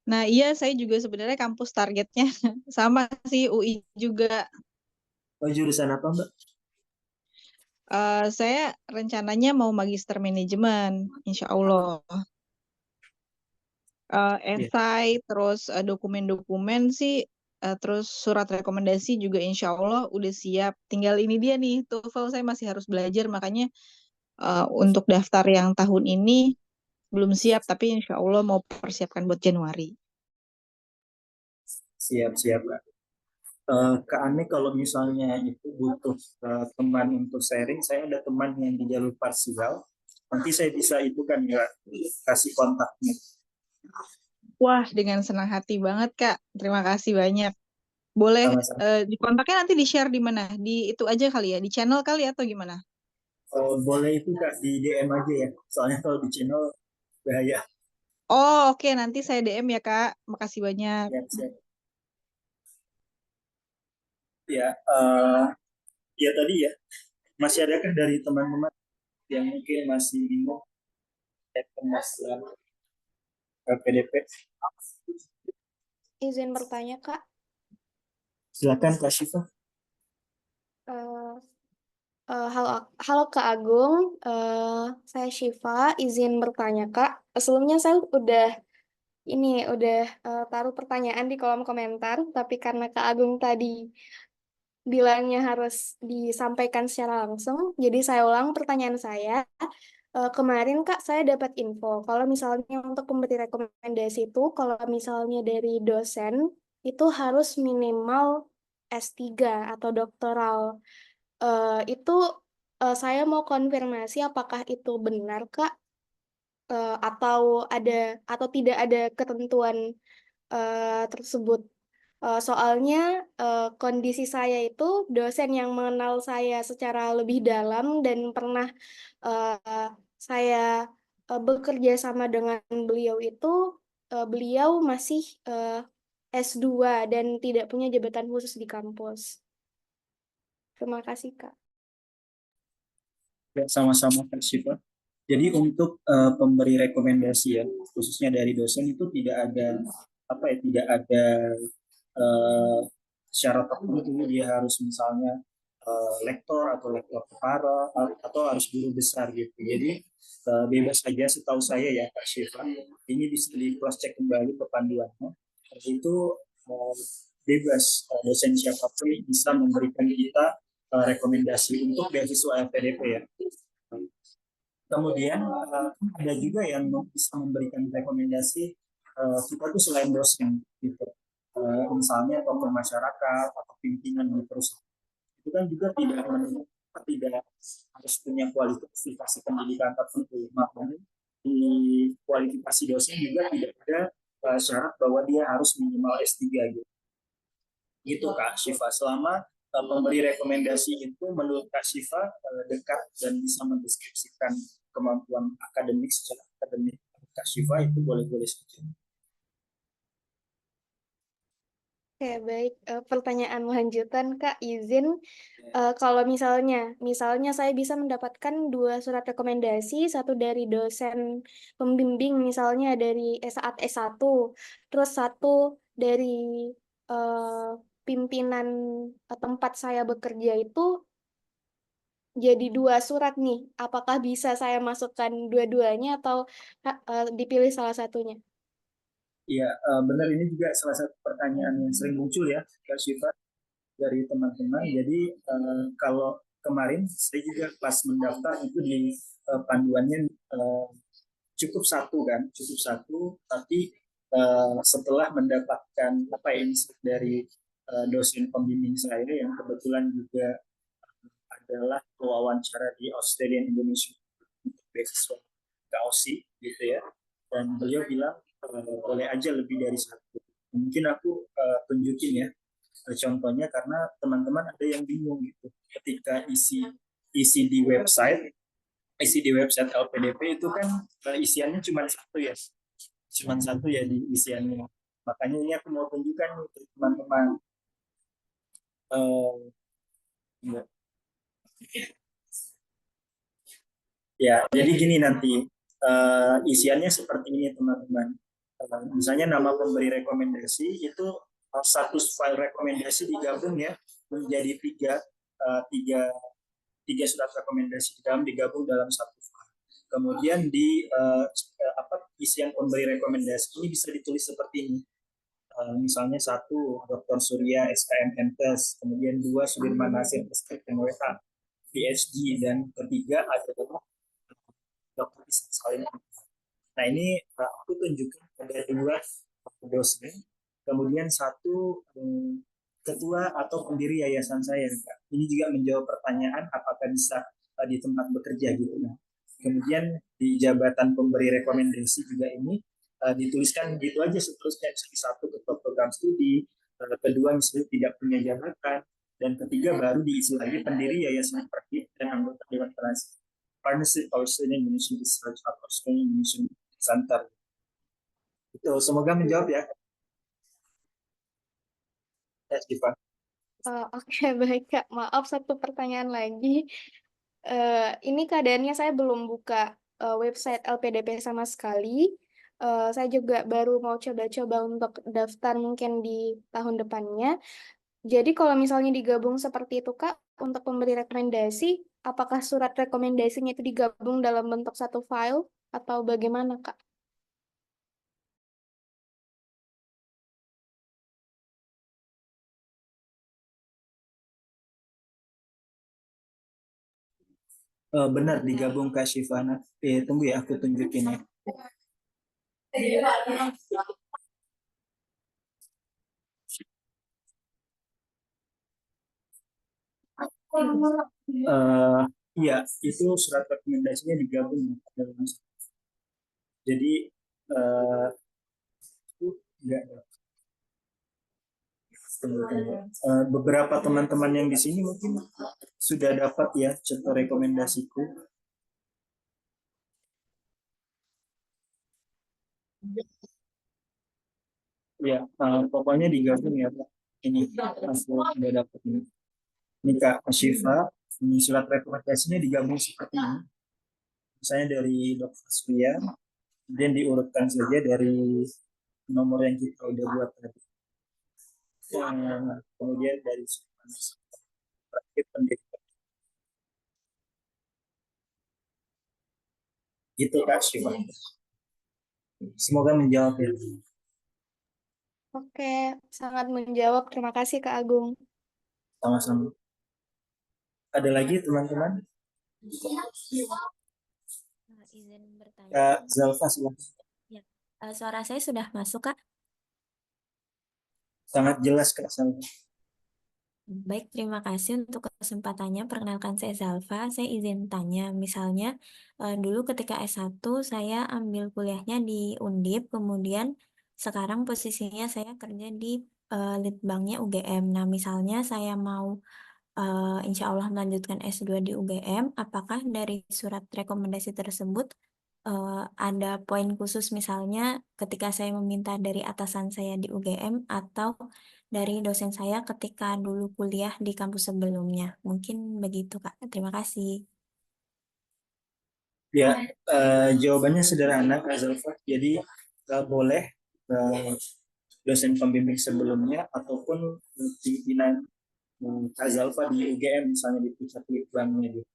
Nah iya, saya juga sebenarnya kampus targetnya sama sih UI juga. Oh, jurusan apa Mbak? Saya rencananya mau magister manajemen, insya Allah. Esai, terus dokumen-dokumen sih, terus surat rekomendasi juga insya Allah udah siap. Tinggal ini dia nih, TOEFL saya masih harus belajar, makanya untuk daftar yang tahun ini belum siap, tapi insya Allah mau persiapkan buat Januari. Siap-siap Kak. Kak Ane kalau misalnya itu butuh teman untuk sharing, saya ada teman yang di jalur parsial. Nanti saya bisa itu kan ya kasih kontaknya. Wah, dengan senang hati banget Kak. Terima kasih banyak. Boleh Sama-sama. di kontaknya nanti di-share di mana? Di itu aja kali ya, di channel kali atau gimana? Boleh itu Kak di DM aja ya. Soalnya kalau di channel bahaya. Oh, oke, nanti saya DM ya Kak. Makasih banyak. Siap-siap. Ya, ya tadi ya. Masih adakah dari teman-teman yang mungkin masih bingung tentang masalah PDP? Izin bertanya, Kak. Silakan Kak Syifa. Halo Kak Agung, saya Syifa, izin bertanya Kak. Sebelumnya saya udah taruh pertanyaan di kolom komentar, tapi karena Kak Agung tadi bilangnya harus disampaikan secara langsung, jadi saya ulang pertanyaan saya. Kemarin Kak saya dapat info kalau misalnya untuk pemberi rekomendasi itu, kalau misalnya dari dosen itu harus minimal S3 atau doktoral. Itu saya mau konfirmasi apakah itu benar Kak, atau tidak ada ketentuan tersebut. Soalnya kondisi saya itu dosen yang mengenal saya secara lebih dalam dan pernah saya bekerja sama dengan beliau itu, beliau masih S2 dan tidak punya jabatan khusus di kampus. Terima kasih Kak. Ya, sama-sama Kak Syifa. Jadi untuk pemberi rekomendasi ya, khususnya dari dosen itu tidak ada tidak ada uh, syarat tertentu dia harus misalnya lektor atau lektor kepala atau harus guru besar gitu. Jadi bebas saja setahu saya ya Kak Syifa. Ini bisa di cross check kembali ke panduannya. Itu bebas dosen siapapun bisa memberikan kita rekomendasi untuk beasiswa LPDP ya. Kemudian ada juga yang bisa memberikan rekomendasi kita tuh selain dosen gitu. Misalnya tokoh masyarakat atau pimpinan di perusahaan itu kan juga tidak harus punya kualifikasi pendidikan tertentu. Makanya di kualifikasi dosen juga tidak ada syarat bahwa dia harus minimal S3 gitu. Gitu Kak Syifa, selama memberi rekomendasi itu menurut Kak Syifa dekat dan bisa mendeskripsikan kemampuan akademik secara akademik Kak Syifa, itu boleh-boleh saja. Oke, baik. Pertanyaan lanjutan, Kak, izin. Kalau misalnya saya bisa mendapatkan 2 surat rekomendasi, satu dari dosen pembimbing, misalnya dari saat S1, terus satu dari pimpinan tempat saya bekerja itu jadi 2 surat nih. Apakah bisa saya masukkan dua-duanya atau dipilih salah satunya? Iya, benar, ini juga salah satu pertanyaan yang sering muncul ya, Kak Syifa, dari teman-teman. Jadi kalau kemarin saya juga pas mendaftar itu di panduannya cukup satu kan, cukup satu, tapi setelah mendapatkan apa ya, dari dosen pembimbing saya yang kebetulan juga adalah wawancara di Australian Indonesia untuk beasiswa ke Aussie gitu ya, dan beliau bilang boleh aja lebih dari satu. Mungkin aku tunjukin ya contohnya, karena teman-teman ada yang bingung gitu ketika isi di website LPDP itu kan isiannya cuma satu ya di isiannya. Makanya ini aku mau tunjukkan nih ke teman-teman. Ya. Ya, jadi gini nanti isiannya seperti ini teman-teman. Misalnya nama pemberi rekomendasi itu satu file rekomendasi digabung ya menjadi tiga surat rekomendasi digabung dalam satu file. Kemudian di isian pemberi rekomendasi ini bisa ditulis seperti ini. Misalnya satu, Dr. Surya SKM MTes, kemudian dua, Sudirman Nasir SKMWH PhD, dan ketiga adalah Dr. Ishak Salim. Nah ini aku tunjukkan ada dua dosen, kemudian satu ketua atau pendiri yayasan saya. Ini juga menjawab pertanyaan apakah bisa di tempat bekerja gitu. Nah, kemudian di jabatan pemberi rekomendasi juga ini dituliskan gitu aja seterusnya. Misalnya satu, ketua program studi, kedua misalnya tidak punya jabatan, dan ketiga baru diisi lagi pendiri yayasan Perkip dan anggota Dewan Penasihat Partnership Australian Indonesian Research atau Australian Indonesian Center. Itu semoga menjawab ya. Oke, baik Kak. Maaf, satu pertanyaan lagi. Ini keadaannya saya belum buka website LPDP sama sekali. Saya juga baru mau coba-coba untuk daftar mungkin di tahun depannya. Jadi kalau misalnya digabung seperti itu Kak, untuk pemberi rekomendasi, apakah surat rekomendasinya itu digabung dalam bentuk satu file atau bagaimana Kak? Benar digabung Kak Syifana. Tunggu ya, aku tunjukin ya. Iya, itu surat rekomendasinya digabung dalam. Jadi itu enggak. Beberapa teman-teman yang di sini mungkin sudah dapat ya contoh rekomendasiku. Ya, pokoknya digabung ya Pak. Ini aku sudah dapat ini. Ini Kak Syifa, ini surat rekomendasinya digabung seperti ini. Misalnya dari Dr. Surya, kemudian diurutkan saja dari nomor yang kita udah buat tadi. Kemudian dari terakhir pendidikan. Itu Kak Syifa. Semoga menjawab ya. Oke, sangat menjawab. Terima kasih Kak Agung. Sama-sama. Ada lagi teman-teman? Izin bertanya. Kak Zalfa silakan. Ya. Suara saya sudah masuk, Kak? Sangat jelas Kak Zalfa. Baik, terima kasih untuk kesempatannya. Perkenalkan saya Zalfa. Saya izin tanya, misalnya dulu ketika S1 saya ambil kuliahnya di Undip, kemudian sekarang posisinya saya kerja di Litbangnya UGM. Nah, misalnya saya mau insya Allah melanjutkan S2 di UGM, apakah dari surat rekomendasi tersebut ada poin khusus misalnya ketika saya meminta dari atasan saya di UGM atau dari dosen saya ketika dulu kuliah di kampus sebelumnya? Mungkin begitu, Kak. Terima kasih. Ya, jawabannya sederhana Kak Zalfa. Jadi boleh dosen pembimbing sebelumnya ataupun pimpinan Kak Zalfa di UGM misalnya di pusat litbangnya gitu.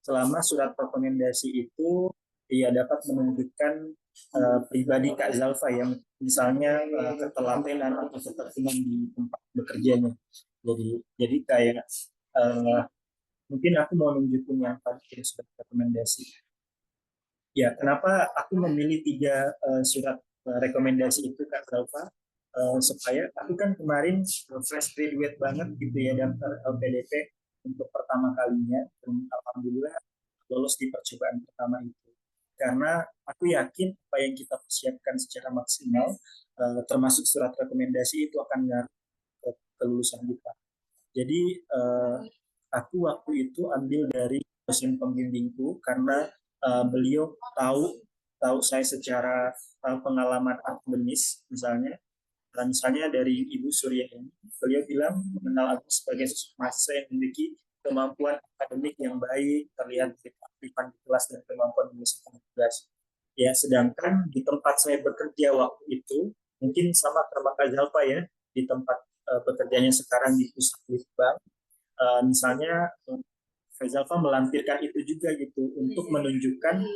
Selama surat rekomendasi itu ia dapat menunjukkan pribadi Kak Zalfa yang misalnya ketelatenan atau ketekunan di tempat bekerjanya. Jadi kayak mungkin aku mau nunjukin yang tadi surat rekomendasi. Ya, kenapa aku memilih 3 surat rekomendasi itu Kak Zalfa? Supaya aku kan kemarin fresh graduate banget gitu ya daftar LPDP untuk pertama kalinya, dan alhamdulillah lolos di percobaan pertama itu. Karena aku yakin apa yang kita persiapkan secara maksimal, termasuk surat rekomendasi itu akan ngaruh ke kelulusan kita. Jadi aku waktu itu ambil dari dosen pembimbingku karena beliau tahu saya secara pengalaman akademis misalnya. Misalnya dari Ibu Surya ini, beliau bilang mengenal aku sebagai mahasiswa yang memiliki kemampuan akademik yang baik, terlihat keaktifan di kelas dan kemampuan menyelesaikan tugas. Ya, sedangkan di tempat saya bekerja waktu itu, mungkin sama Kak Zalfa ya, di tempat bekerjanya sekarang di pusat litbang, misalnya Kak Zalfa melampirkan itu juga gitu untuk menunjukkan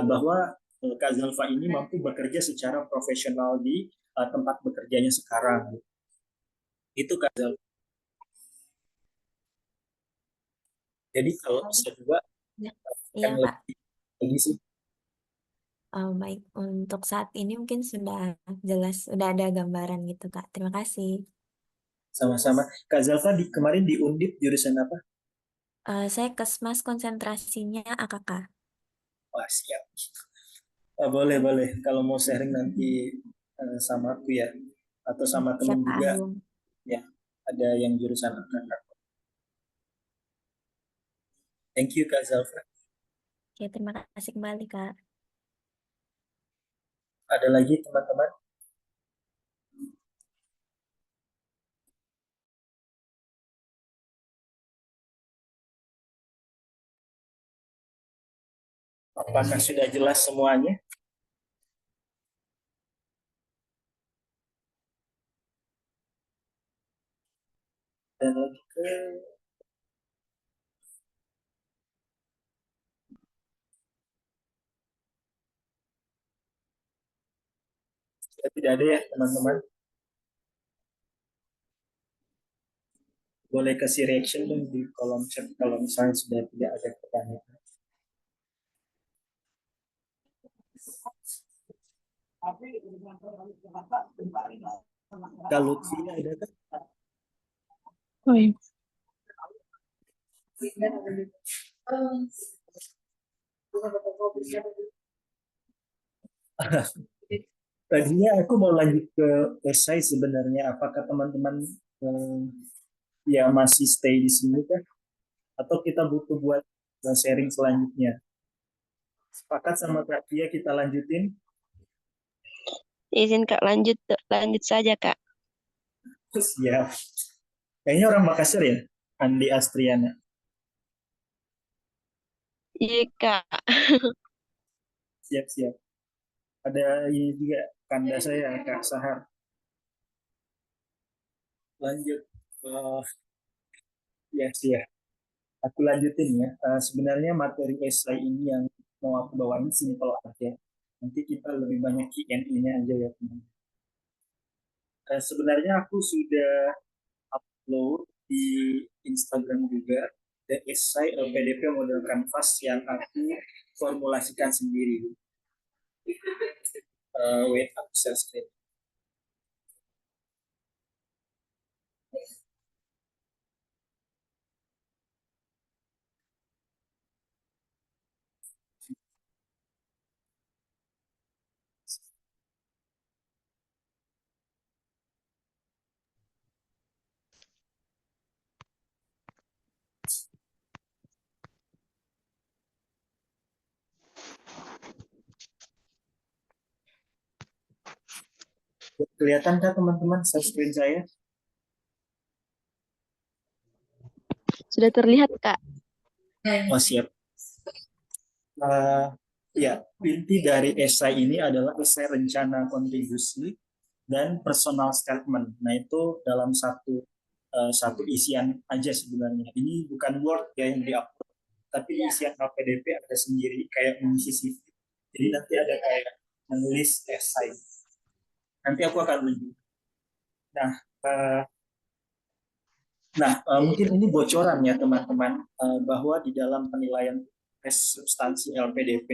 bahwa Kak Zalfa ini mampu bekerja secara profesional di tempat bekerjanya sekarang. Itu Kak Zalfa. Jadi kalau bisa juga Iya, yang Kak. lebih lagi sih. Baik, untuk saat ini mungkin sudah jelas, sudah ada gambaran gitu, Kak. Terima kasih. Sama-sama. Kak Zalfa kemarin di Undip jurusan apa? Saya Kesmas konsentrasinya AKK. Wah, siap. Boleh. Kalau mau sharing nanti sama aku ya. Atau sama teman Siapa juga. Agung? Ya, ada yang jurusan apa? Thank you Kak Zalfa. Oke, terima kasih kembali, Kak. Ada lagi teman-teman? Apakah sudah jelas semuanya? Dan tidak ada ya teman-teman? Boleh kasih reaction dong di kolom chat kalau misalnya sudah tidak ada pertanyaan. Kalau tidak ada kan? Oh iya. Tadinya aku mau lanjut ke esai sebenarnya. Apakah teman-teman ya masih stay di sini kan? Atau kita butuh buat sharing selanjutnya? Sepakat sama Kak Tia kita lanjutin? Izin Kak, lanjut saja Kak. Siap. Kayaknya orang Makassar ya? Andi Astriana. Iya Kak. Siap. Ada ini juga kanda saya Kak Sahar. Lanjut. Ya. Aku lanjutin ya. Sebenarnya materi esai ini yang mau aku bawain simple aja. Nanti kita lebih banyak Q&A-nya aja ya teman. Sebenarnya aku sudah upload di Instagram juga the esai LPDP model kanvas yang aku formulasikan sendiri. Wait, aku share screen. Kelihatan kah teman-teman share screen saya? Sudah terlihat Kak. Oh siap. Ya, inti dari esai ini adalah esai rencana kontribusi dan personal statement. Nah, itu dalam satu isian aja sebenarnya. Ini bukan Word ya yang di-upload, tapi di isian LPDP ada sendiri kayak mengisi CV. Jadi nanti ada kayak menulis esai. Nanti aku akan tunjuk. Mungkin ini bocoran ya teman-teman, bahwa di dalam penilaian tes substansi LPDP